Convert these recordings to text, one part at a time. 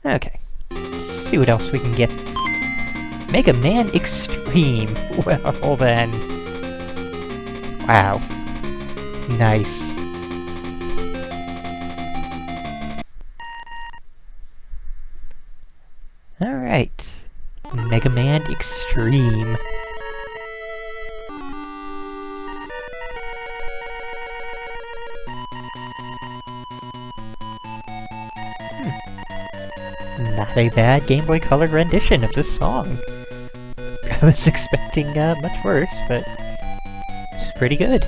Okay. See what else we can get. Mega Man Xtreme! Well then. Wow. Nice. Alright. Mega Man Xtreme. Not a bad Game Boy Color rendition of this song. I was expecting much worse, but it's pretty good.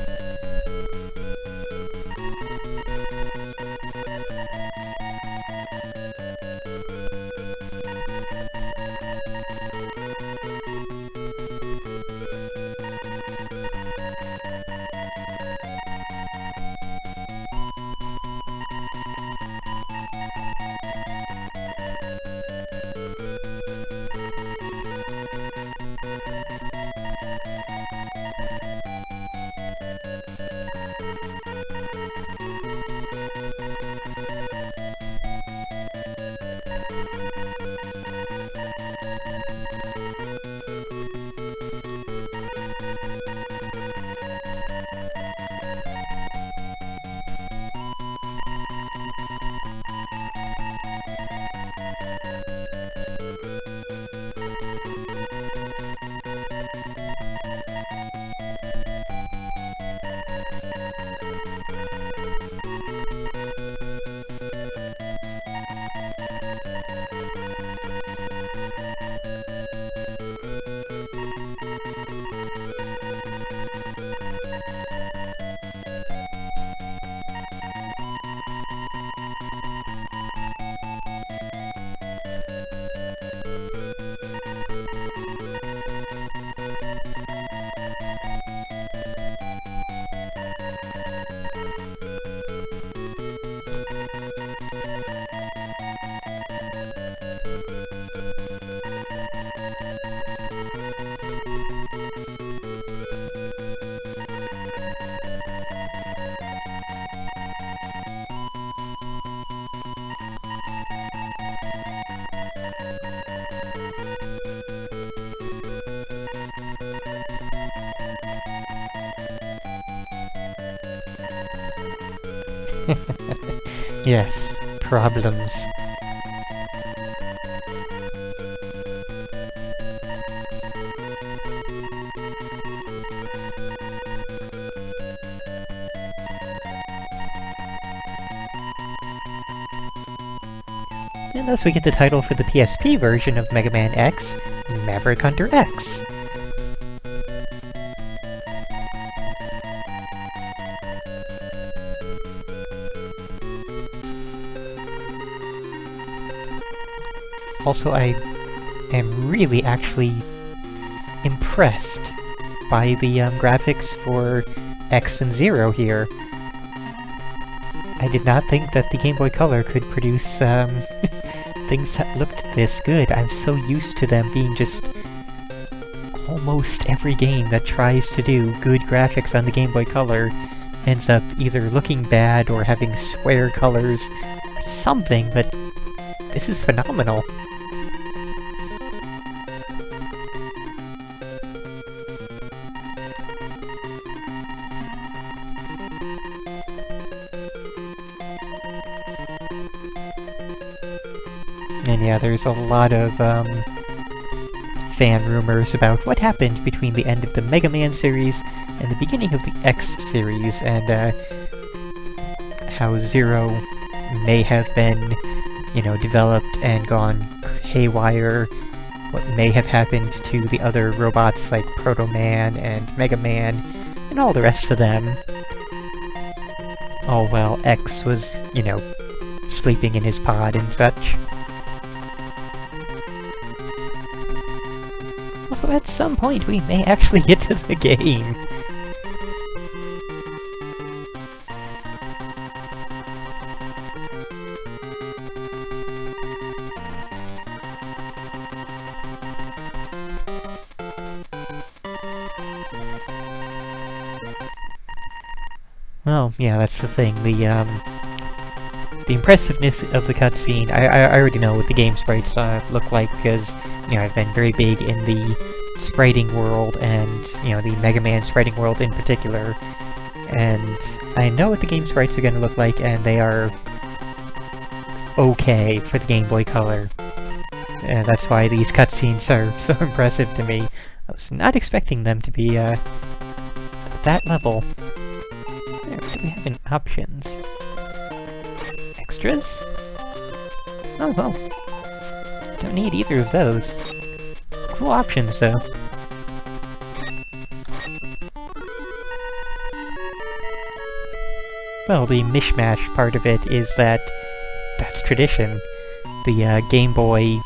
Yes, problems. And thus we get the title for the PSP version of Mega Man X, Maverick Hunter X. Also, I am really actually impressed by the graphics for X and Zero here. I did not think that the Game Boy Color could produce things that looked this good. I'm so used to them being just almost every game that tries to do good graphics on the Game Boy Color ends up either looking bad or having square colors or something, but this is phenomenal. And yeah, there's a lot of fan rumors about what happened between the end of the Mega Man series and the beginning of the X series, and how Zero may have been, you know, developed and gone haywire, what may have happened to the other robots like Proto Man and Mega Man, and all the rest of them. All while X was, you know, sleeping in his pod and such. Also, at some point, we may actually get to the game. Well, yeah, that's the thing. The the impressiveness of the cutscene, I already know what the game sprites look like, because, you know, I've been very big in the spriting world, and, you know, the Mega Man spriting world in particular, and I know what the game sprites are going to look like, and they are okay for the Game Boy Color. And that's why these cutscenes are so impressive to me. I was not expecting them to be, at that level. There, what do we have in options? Extras? Oh, well. Don't need either of those. Cool options, though. Well, the mishmash part of it is that that's tradition. The Game Boy...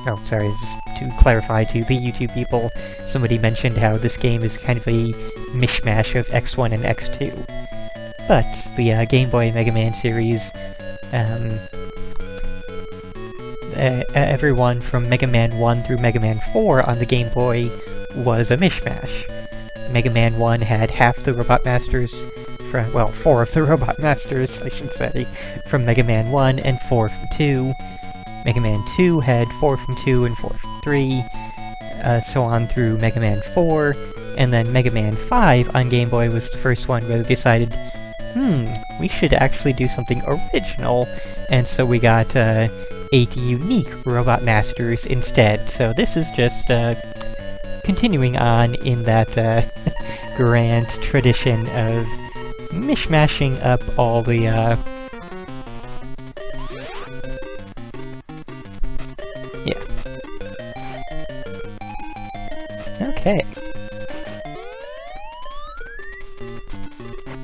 Oh, sorry, just to clarify to the YouTube people, somebody mentioned how this game is kind of a mishmash of X1 and X2. But the Game Boy Mega Man series, everyone from Mega Man 1 through Mega Man 4 on the Game Boy was a mishmash. Mega Man 1 had half the Robot Masters from, well, 4 of the Robot Masters, I should say, from Mega Man 1 and 4 from 2. Mega Man 2 had 4 from 2 and 4 from 3, so on through Mega Man 4, and then Mega Man 5 on Game Boy was the first one where they decided, we should actually do something original, and so we got 8 unique Robot Masters instead. So this is just continuing on in that grand tradition of mishmashing up all the yeah. Okay.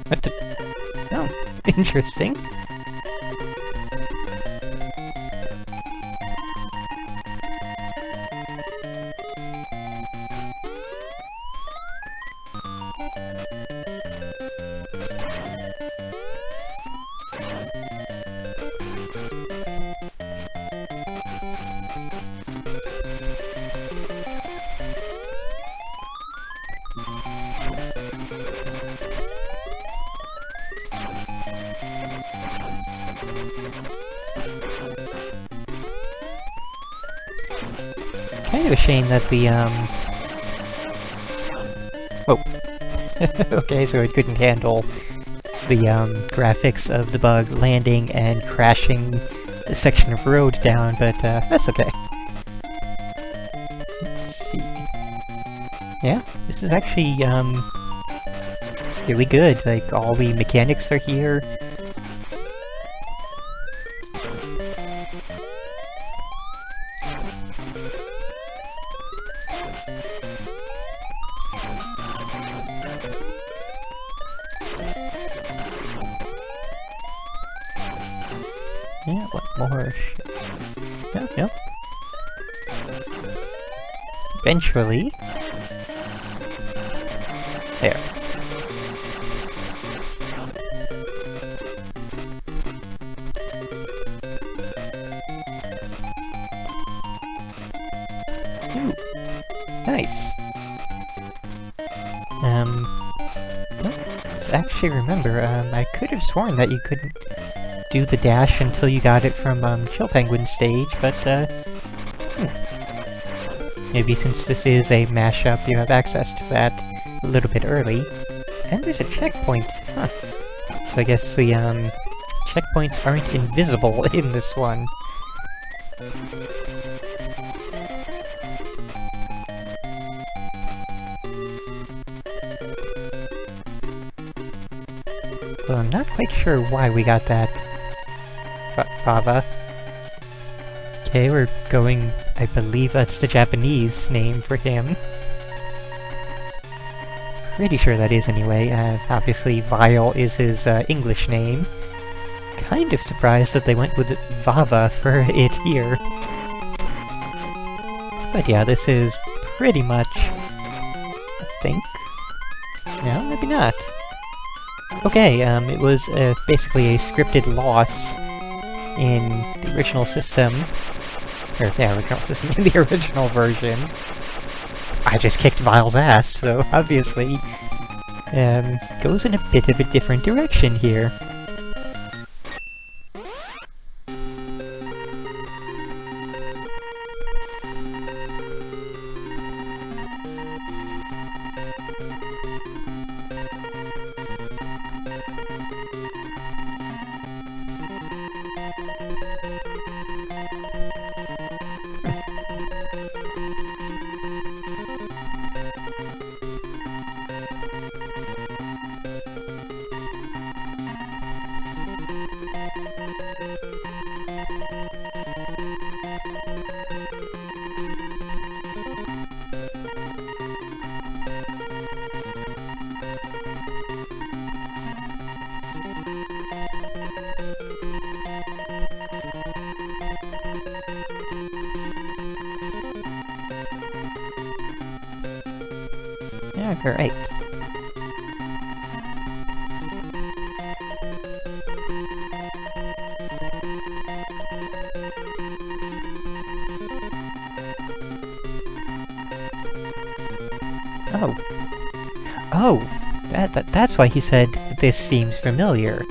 What the... Oh, interesting. Kind of a shame that the, Oh. Okay, so it couldn't handle the, graphics of the bug landing and crashing a section of road down, but, that's okay. Let's see. Yeah, this is actually, really good. Like, all the mechanics are here. Yeah, what more shit? No, no. Eventually. There. Ooh. Nice. Don't actually remember, I could have sworn that you couldn't do the dash until you got it from, Chill Penguin stage, but, maybe since this is a mashup, you have access to that a little bit early. And there's a checkpoint, huh. So I guess the, checkpoints aren't invisible in this one. Well, I'm not quite sure why we got that. Bava. Okay, we're going... I believe that's the Japanese name for him. Pretty sure that is anyway. Obviously, Vile is his English name. Kind of surprised that they went with Vava for it here. But yeah, this is pretty much... I think? No, maybe not. Okay, it was basically a scripted loss in the original system. Or, yeah, original system, in the original version. I just kicked Vile's ass, so obviously, goes in a bit of a different direction here. Alright. Oh. Oh! That's why he said, "This seems familiar."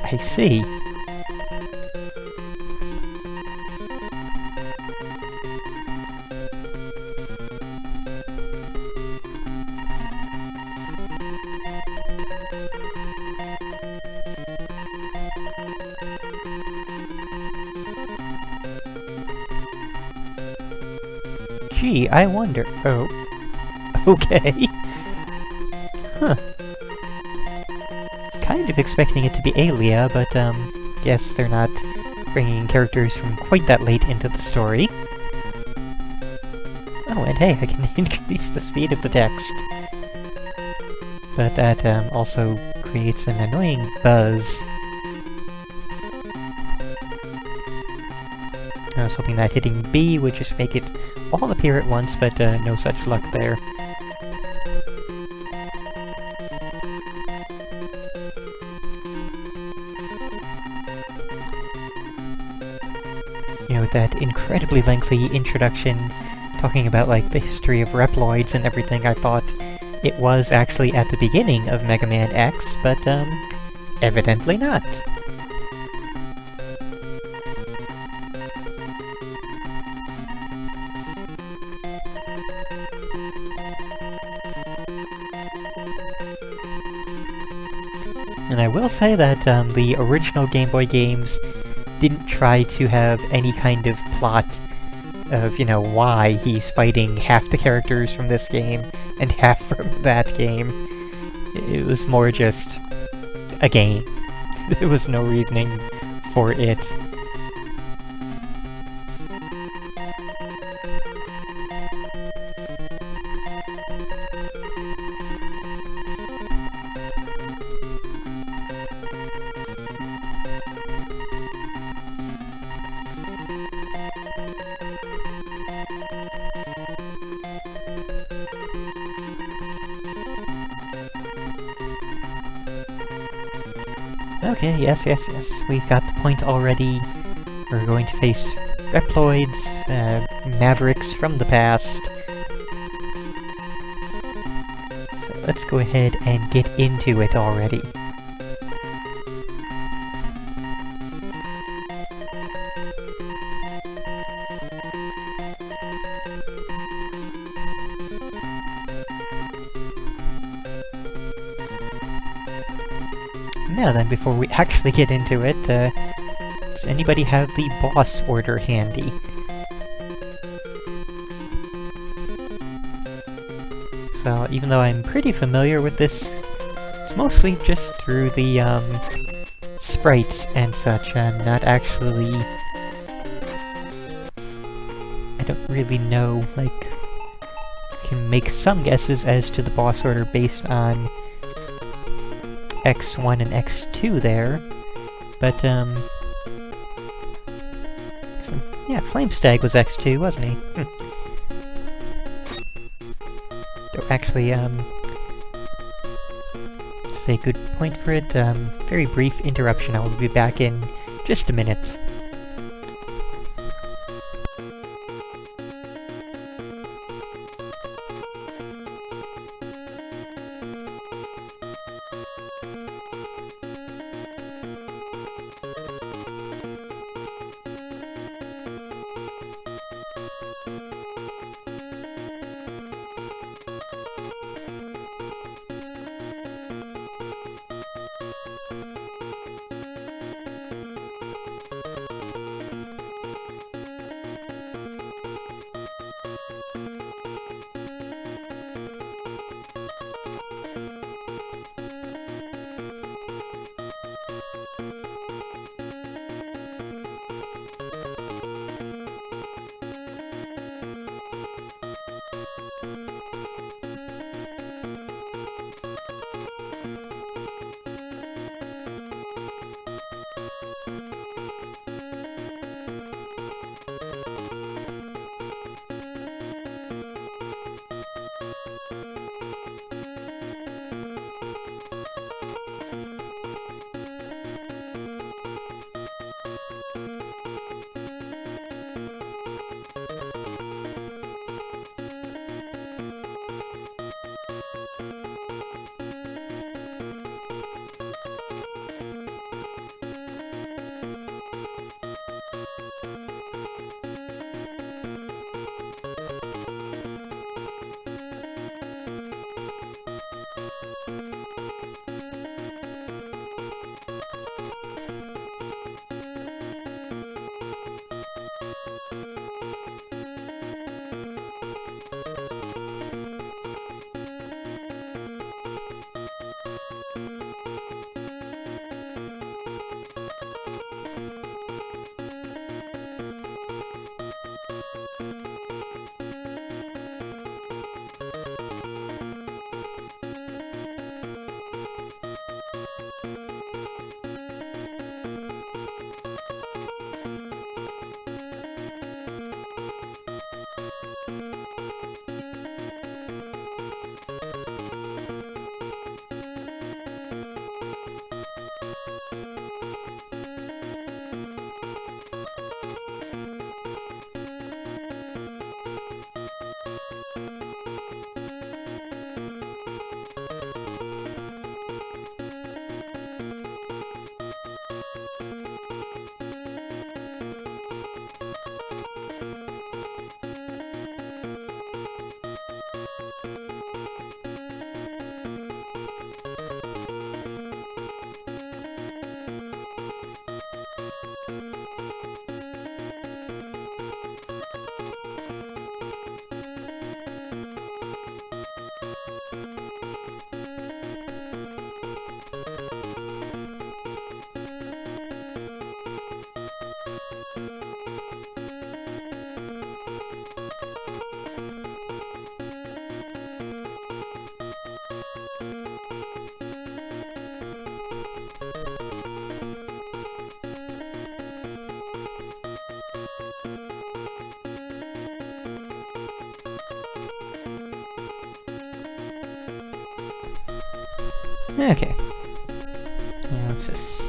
I see. Gee, I wonder... Oh. Okay. Huh. Kind of expecting it to be Aelia, but, guess they're not bringing characters from quite that late into the story. Oh, and hey, I can increase the speed of the text. But that, also creates an annoying buzz. I was hoping that hitting B would just make it all appear at once, but, no such luck there. You know, with that incredibly lengthy introduction talking about, like, the history of Reploids and everything, I thought it was actually at the beginning of Mega Man X, but, evidently not. And I will say that, the original Game Boy games didn't try to have any kind of plot of, you know, why he's fighting half the characters from this game and half from that game. It was more just a game. There was no reasoning for it. Okay, yes. We've got the point already. We're going to face Reploids, Mavericks from the past. So let's go ahead and get into it already. Now then, before we actually get into it, does anybody have the boss order handy? So, even though I'm pretty familiar with this, it's mostly just through the, sprites and such. I'm not actually... I don't really know, like... I can make some guesses as to the boss order based on X1 and X2 there, but, so, yeah, Flamestag was X2, wasn't he? So actually, say a good point for it, very brief interruption, I will be back in just a minute. Okay. Now let's just...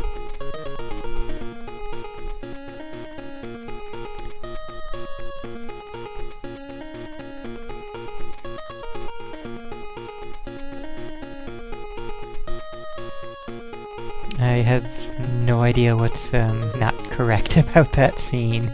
I have no idea what's not correct about that scene.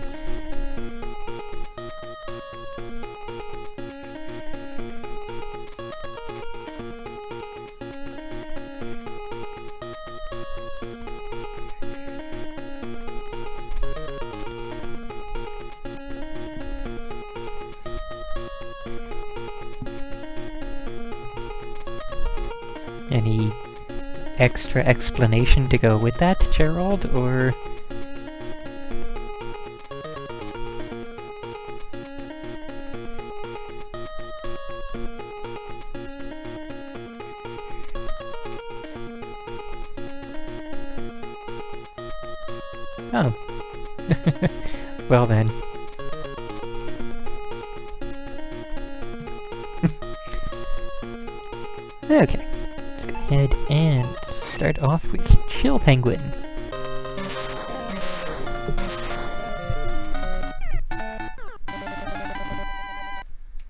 Any extra explanation to go with that, Gerald, or...? Oh. Well then. Okay. Let's go ahead and start off with Chill Penguin.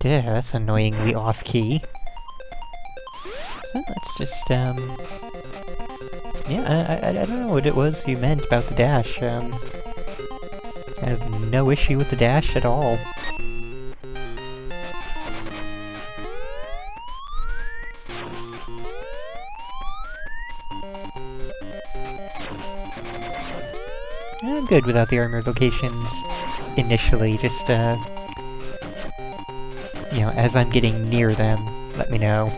Duh, that's annoyingly off-key. So let's just, yeah, I don't know what it was you meant about the dash, I have no issue with the dash at all. I'm good without the armor locations initially, just, you know, as I'm getting near them, let me know.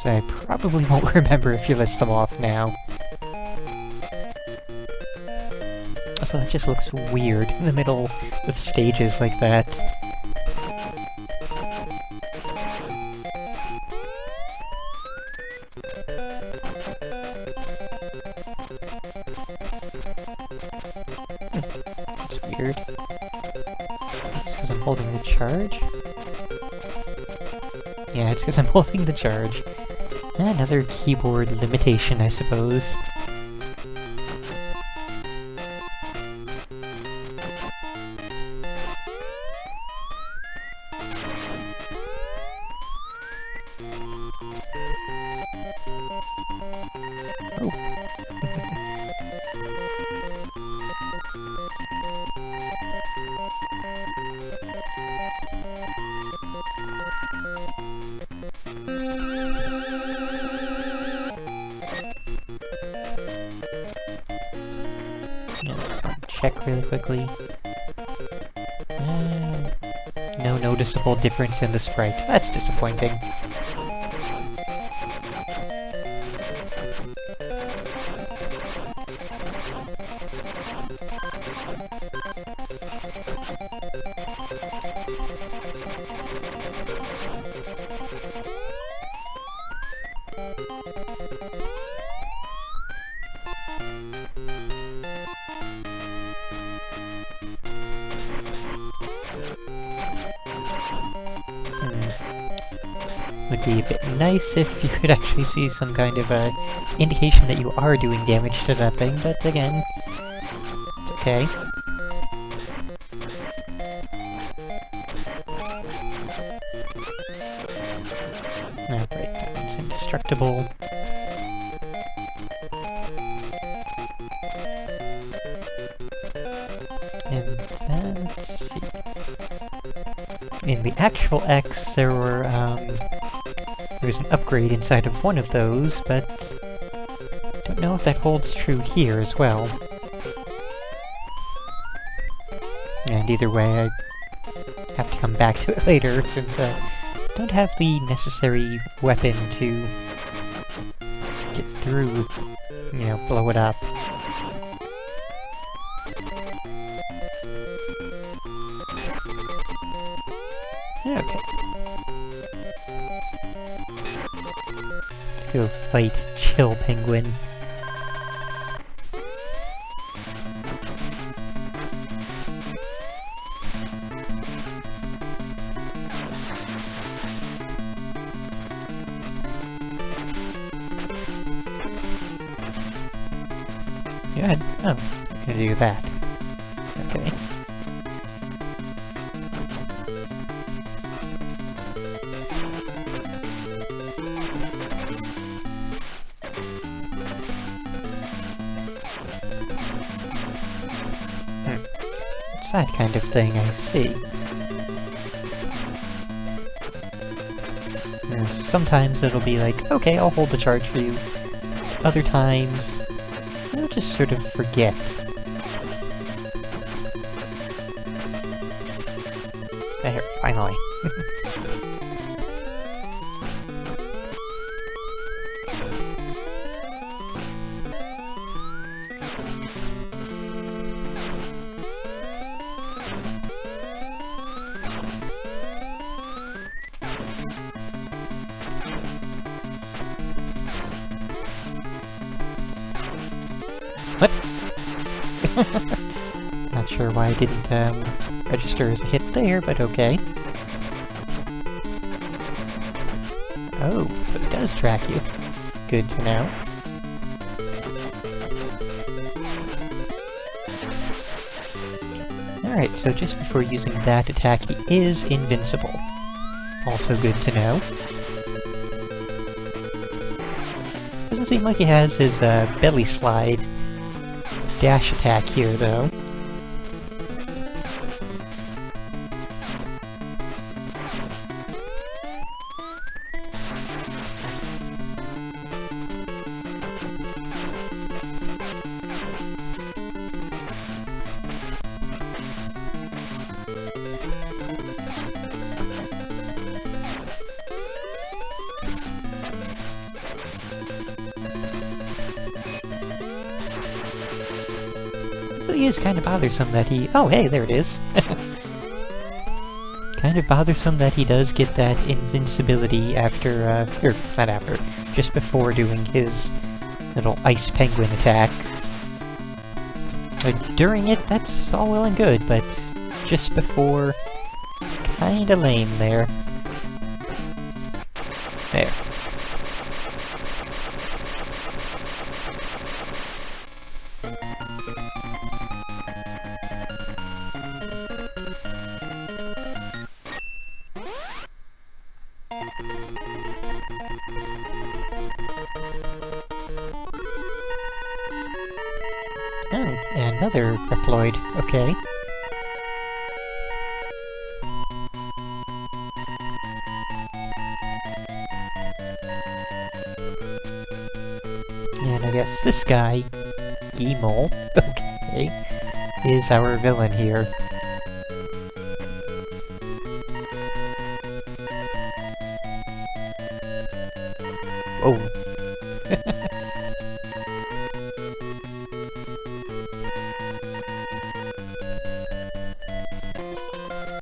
So I probably won't remember if you list them off now. Also, it just looks weird in the middle of stages like that. That's weird. It's because I'm holding the charge? Yeah, it's because I'm holding the charge. Another keyboard limitation, I suppose. Oh. check really quickly. No noticeable difference in the sprite. That's disappointing. Would be a bit nice if you could actually see some kind of indication that you are doing damage to that thing, but again, it's okay. Alright, that one's indestructible. And then, let's see. In the actual X, there was an upgrade inside of one of those, but I don't know if that holds true here as well. And either way, I have to come back to it later, since I don't have the necessary weapon to get through, you know, blow it up. Okay. Let's go fight Chill Penguin. Go ahead. Oh, I'm gonna do that. Okay. It's that kind of thing, I see. Sometimes it'll be like, okay, I'll hold the charge for you. Other times, you'll just sort of forget. There, finally. What? Not sure why I didn't register as a hit there, but okay. Oh, so it does track you. Good to know. Alright, so just before using that attack, he is invincible. Also good to know. Doesn't seem like he has his belly slide dash attack here, though. It is kind of bothersome that he... Oh, hey, there it is! Kind of bothersome that he does get that invincibility after, or not after, just before doing his little ice penguin attack. During it, that's all well and good, but just before... Kinda lame there. There. Oh, another Reploid. Okay. And I guess this guy, Gimel, okay, is our villain here. Oh,